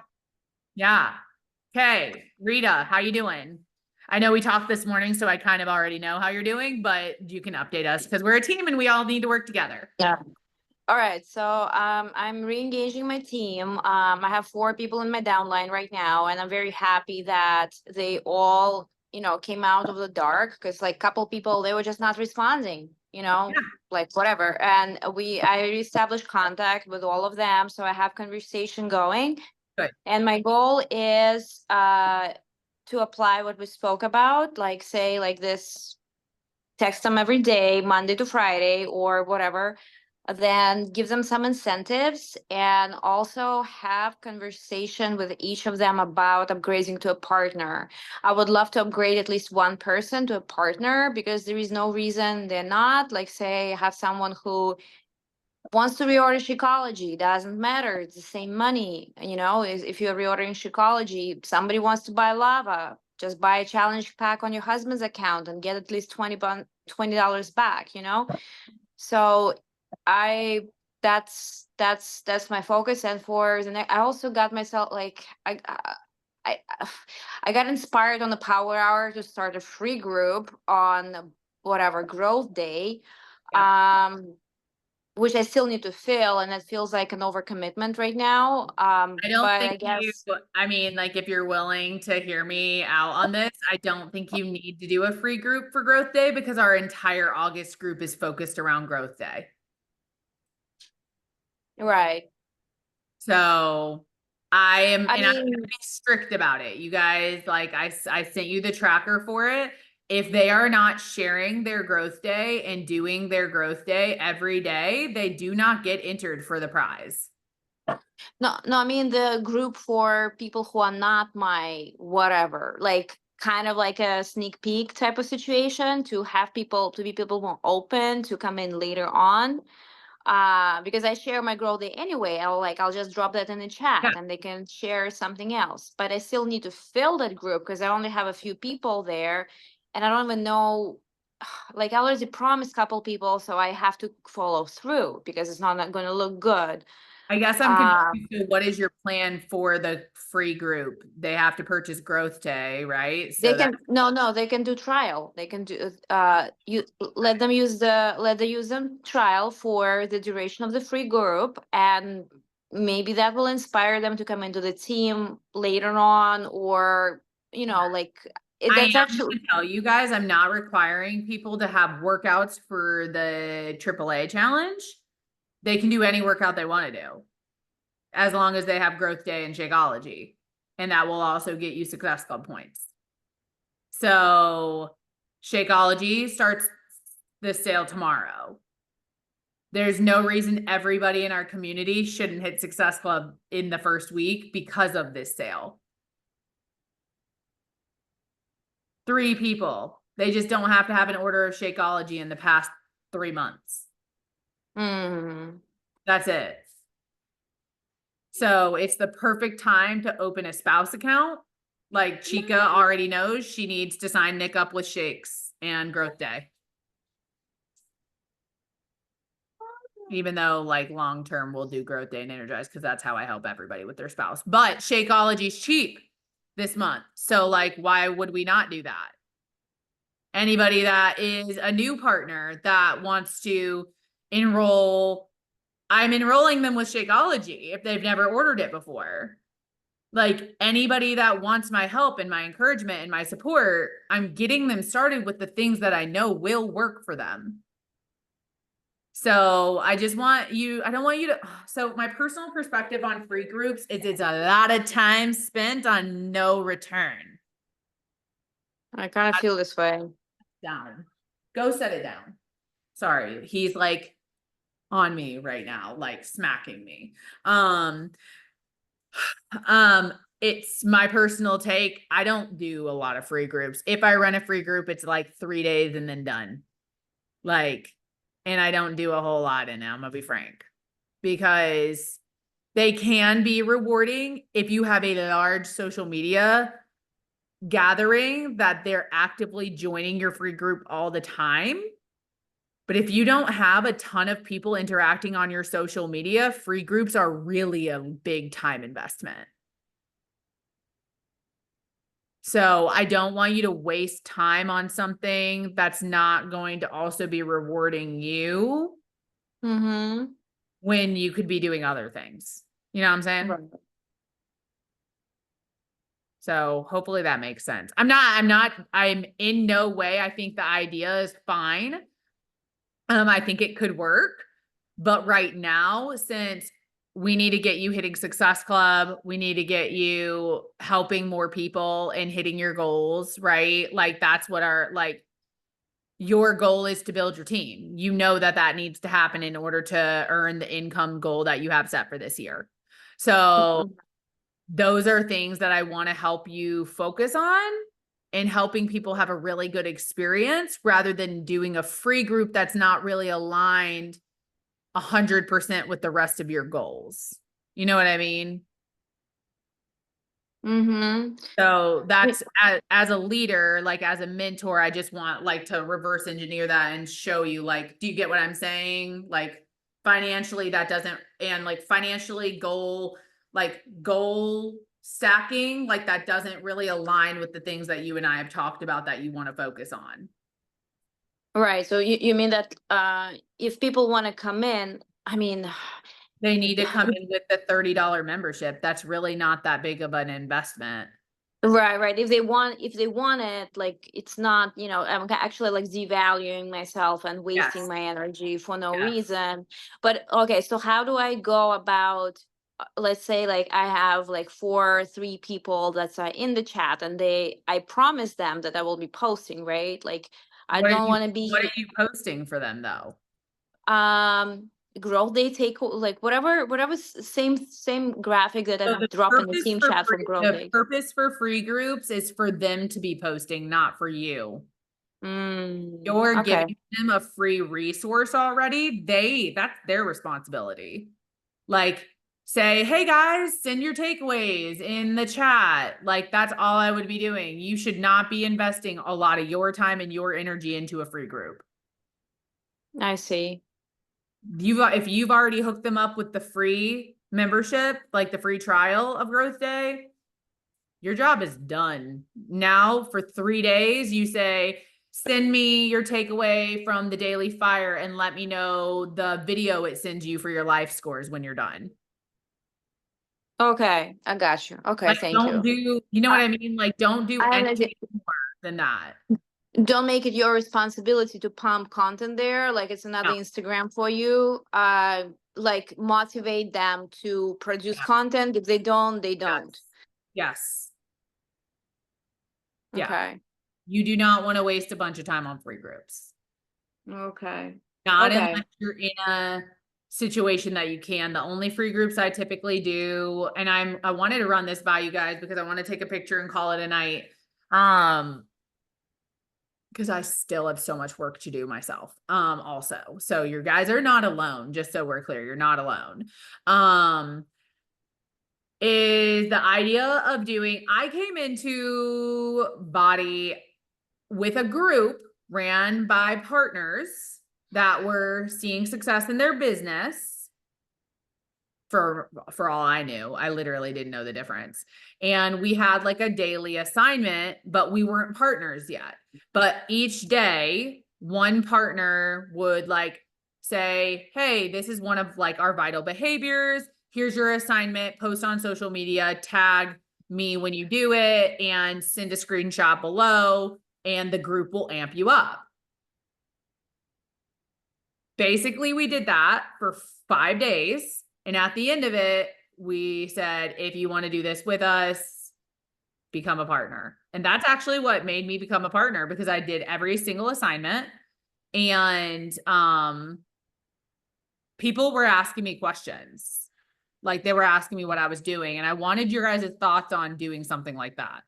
yeah. Okay, Rita, how you doing? I know we talked this morning, so I kind of already know how you're doing, but you can update us because we're a team and we all need to work together. Yeah. All right. So I'm re-engaging my team. I have 4 people in my downline right now, and I'm very happy that they all, came out of the dark because like a couple people, they were just not responding, Yeah. like whatever. And I established contact with all of them. So I have conversation going. Good. And my goal is to apply what we spoke about, like say like this, text them every day, Monday to Friday or whatever, then give them some incentives and also have conversation with each of them about upgrading to a partner. I would love to upgrade at least one person to a partner because there is no reason they're not. Like say have someone who wants to reorder Shakeology, doesn't matter, it's the same money, if you're reordering Shakeology, somebody wants to buy lava, just buy a challenge pack on your husband's account and get at least $20 back, So that's my focus. And for the next, I also got myself like, I got inspired on the Power Hour to start a free group on whatever growth day. Which I still need to fill, and it feels like an overcommitment right now. I don't but think I mean, like if you're willing to hear me out on this, I don't think you need to do a free group for Growth Day because our entire August group is focused around Growth Day. Right. So I'm I gonna mean, be strict about it. You guys, like I sent you the tracker for it. If they are not sharing their growth day and doing their growth day every day, they do not get entered for the prize. no, I mean the group for people who are not my whatever, like kind of like a sneak peek type of situation to have people to be people more open to come in later on. Because I share my growth day anyway. I'll just drop that in the chat Yeah. and they can share something else. But I still need to fill that group because I only have a few people there and I don't even know, like I already promised a couple people, so I have to follow through because it's not going to look good. I guess I'm confused. So what is your plan for the free group? They have to purchase Growth Day, right? So They can they can do trial. They can do you let them use them trial for the duration of the free group, and maybe that will inspire them to come into the team later on, or like that's I am actually gonna tell you guys, I'm not requiring people to have workouts for the AAA challenge. They can do any workout they want to do as long as they have Growth Day and Shakeology. And that will also get you Success Club points. So Shakeology starts the sale tomorrow. There's no reason everybody in our community shouldn't hit Success Club in the first week because of this sale. 3 people. They just don't have to have an order of Shakeology in the past 3 months. That's it. So it's the perfect time to open a spouse account. Like Chica already knows she needs to sign Nick up with Shakes and Growth Day. Even though like long-term we'll do Growth Day and Energize because that's how I help everybody with their spouse. But Shakeology is cheap this month. So like, why would we not do that? Anybody that is a new partner that wants to enroll, I'm enrolling them with Shakeology if they've never ordered it before. Like anybody that wants my help and my encouragement and my support, I'm getting them started with the things that I know will work for them. So I just want you, I don't want you to, so my personal perspective on free groups is it's a lot of time spent on no return. I kind of feel this way. Down. Go set it down. Sorry. He's like on me right now, like smacking me. It's my personal take. I don't do a lot of free groups. If I run a free group, it's like 3 days and then done. Like and I don't do a whole lot in it, I'm gonna be frank, because they can be rewarding if you have a large social media gathering that they're actively joining your free group all the time. But if you don't have a ton of people interacting on your social media, free groups are really a big time investment. So I don't want you to waste time on something that's not going to also be rewarding you Mm-hmm. when you could be doing other things. You know what I'm saying? So hopefully that makes sense. I'm in no way, I think the idea is fine. I think it could work, but right now, since we need to get you hitting Success Club, we need to get you helping more people and hitting your goals, right? Like that's what your goal is, to build your team. You know that needs to happen in order to earn the income goal that you have set for this year. So those are things that I want to help you focus on, and helping people have a really good experience rather than doing a free group that's not really aligned 100% with the rest of your goals. You know what I mean? Mm-hmm. So that's as a leader, like as a mentor, I just want like to reverse engineer that and show you, like, do you get what I'm saying? Like financially that doesn't, and like financially goal stacking, like that doesn't really align with the things that you and I have talked about that you want to focus on. Right. So you mean that if people want to come in, I mean, They need to come in with the $30 membership. That's really not that big of an investment. right. If they want it, like it's not, I'm actually like devaluing myself and wasting Yes. my energy for no Yes. reason. But okay, so how do I go about, let's say like I have like 3 people that's in the chat, and I promise them that I will be posting, right? Like I What are don't you- want to be What are you posting for them though? growth day take, like whatever same graphic that So I'm dropping the team chat from growth the day. purpose for free groups is for them to be posting, not for you. You're Okay. giving them a free resource already. That's their responsibility. Like, say, hey guys, send your takeaways in the chat. Like that's all I would be doing. You should not be investing a lot of your time and your energy into a free group. I see. If you've already hooked them up with the free membership, like the free trial of Growth Day, your job is done. Now for 3 days, you say, send me your takeaway from the Daily Fire and let me know the video it sends you for your life scores when you're done. Okay, I got you. Okay, Like, thank you. You know what I mean? Like, don't do I anything more than that. don't make it your responsibility to pump content there. Like it's another No. Instagram for you. Like motivate them to produce Yeah. content. If they don't, they don't. Yes. Yeah. Okay. You do not want to waste a bunch of time on free groups. Okay. Not Okay. unless you're in a situation that you can. The only free groups I typically do, and I wanted to run this by you guys because I want to take a picture and call it a night. Because I still have so much work to do myself. Also. So you guys are not alone, just so we're clear. You're not alone. Is the idea of I came into Body with a group ran by partners that were seeing success in their business. For all I knew, I literally didn't know the difference. And we had like a daily assignment, but we weren't partners yet. But each day, one partner would like say, hey, this is one of like our vital behaviors. Here's your assignment, post on social media, tag me when you do it, and send a screenshot below, and the group will amp you up. Basically, we did that for 5 days. And at the end of it, we said, if you want to do this with us, become a partner. And that's actually what made me become a partner, because I did every single assignment. And people were asking me questions. Like they were asking me what I was doing. And I wanted your guys' thoughts on doing something like that.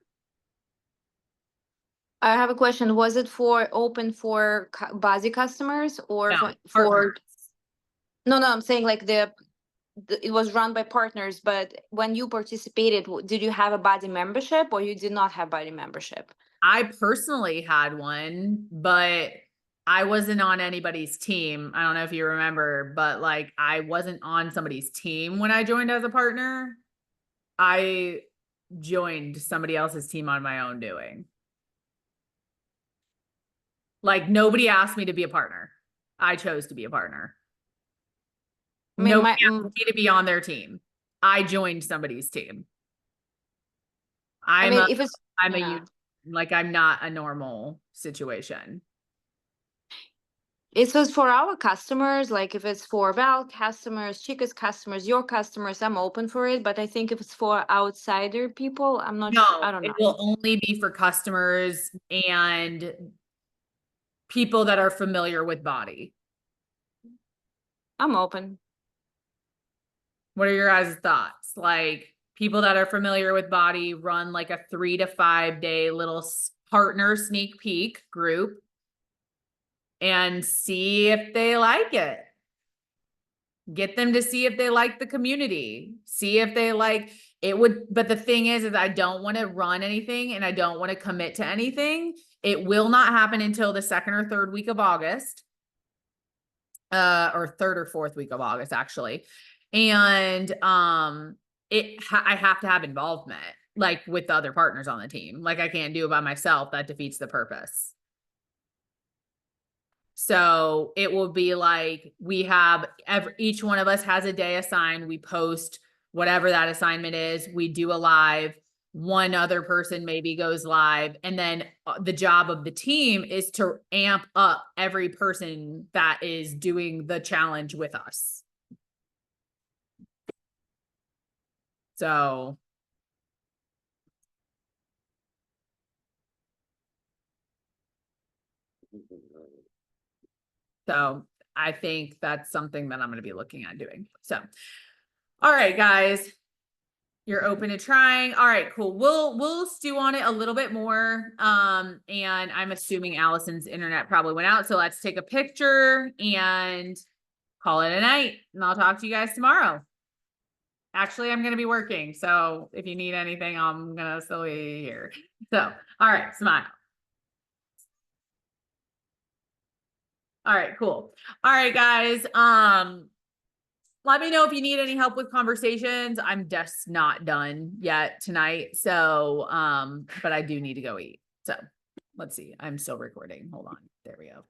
I have a question. Was it for open for Bazi customers or No, for? partners. No, I'm saying like it was run by partners, but when you participated, did you have a body membership or you did not have body membership? I personally had one, but I wasn't on anybody's team. I don't know if you remember, but like I wasn't on somebody's team when I joined as a partner. I joined somebody else's team on my own doing. Like nobody asked me to be a partner. I chose to be a partner. I mean, Nobody asked me to be on their team. I joined somebody's team. I I'm mean, a, if it's, I'm yeah. like I'm not a normal situation. It was for our customers, like if it's for Val customers, Chica's customers, your customers, I'm open for it. But I think if it's for outsider people, I'm not sure. I No, don't it know. will only be for customers and people that are familiar with body. I'm open. What are your guys' thoughts? Like people that are familiar with body run like a 3 to 5 day little partner sneak peek group and see if they like it. Get them to see if they like the community, see if they like it would. But the thing is I don't want to run anything and I don't want to commit to anything. It will not happen until the 2nd or 3rd week of August. Or 3rd or 4th week of August, actually. And I have to have involvement like with the other partners on the team. Like I can't do it by myself. That defeats the purpose. So it will be like we have each one of us has a day assigned. We post whatever that assignment is. We do a live. One other person maybe goes live. And then the job of the team is to amp up every person that is doing the challenge with us. So I think that's something that I'm going to be looking at doing. So, all right, guys, you're open to trying. All right, cool. We'll stew on it a little bit more. And I'm assuming Allison's internet probably went out. So let's take a picture and call it a night. And I'll talk to you guys tomorrow. Actually, I'm going to be working. So if you need anything, I'm going to still be here. So, all right, smile. All right, cool. All right, guys. Let me know if you need any help with conversations. I'm just not done yet tonight. So, but I do need to go eat. So let's see. I'm still recording. Hold on. There we go.